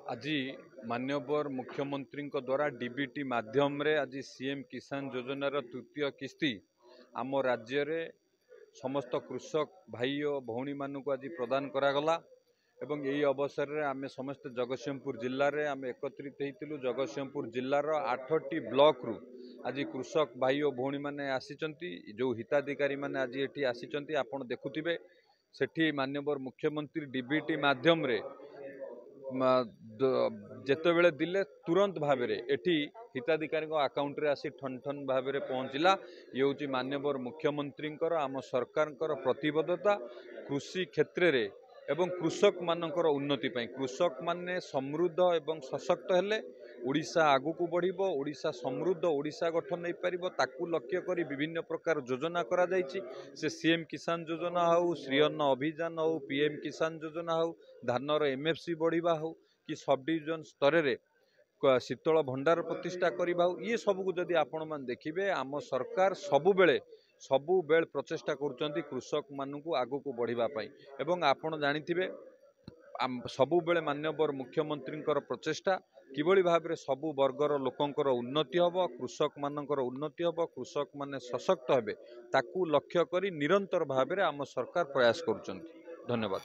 आज माननीय मुख्यमंत्री द्वारा डीबीटी माध्यम रे आज सीएम किसान योजनार तृतीय किस्ती आम राज्य रे समस्त कृषक भाई और भौणी मानक आज प्रदान करागला एवं यही अवसर में आम समस्त जगतसिंहपुर जिले में आम एकत्रित होइतिलु। जगतसिंहपुर जिलार 8टी ब्लॉक रु आज कृषक भाई और भौणी माने आसिचंती, जो हिताधिकारी माने आज एठी आसिचंती आपण देखुथिबे। सेठी माननीय मुख्यमंत्री डीबीटी माध्यम रे जेतेबेले दिले तुरंत भाव एठी हिताधिकारी अकाउंट रे आसी ठन ठन भाव पहुँचला। ये हूँ माननीय मुख्यमंत्री आम सरकार प्रतिबद्धता कृषि क्षेत्र रे एवं कृषक मानकर उन्नति पाई। कृषक माने समृद्ध एवं सशक्त हेले ओडिशा आगु को बढ़िबो, ओडिशा समृद्ध ओडिशा गठन नहीं पारिबो। ताकू लक्ष्य करी विभिन्न प्रकार योजना करा जायछि। से सीएम किसान योजना हो, श्री अन्न अभियान हो, पीएम किसान योजना हो, धानर एमएफसी बढ़िबा हो कि सब डिविजन स्तर रे शीतल भंडार प्रतिष्ठा करवा हो, ये सबको जदि आपण मान देखिबे आम सरकार सबुबेल प्रचेष्टा करुचंती कृषक मानू आगु को बढ़िबा पाई। एवं आपण जानिथिबे सबुबेले माननीय मुख्यमंत्री प्रचेष्टा किभली भाव में सबु वर्गर लोकंकर उन्नति हब, कृषक मानकर उन्नति हब, कृषक माने सशक्त हेबे ताकू लक्ष्य करी निरंतर भाव में आम सरकार प्रयास करुचंती। धन्यवाद।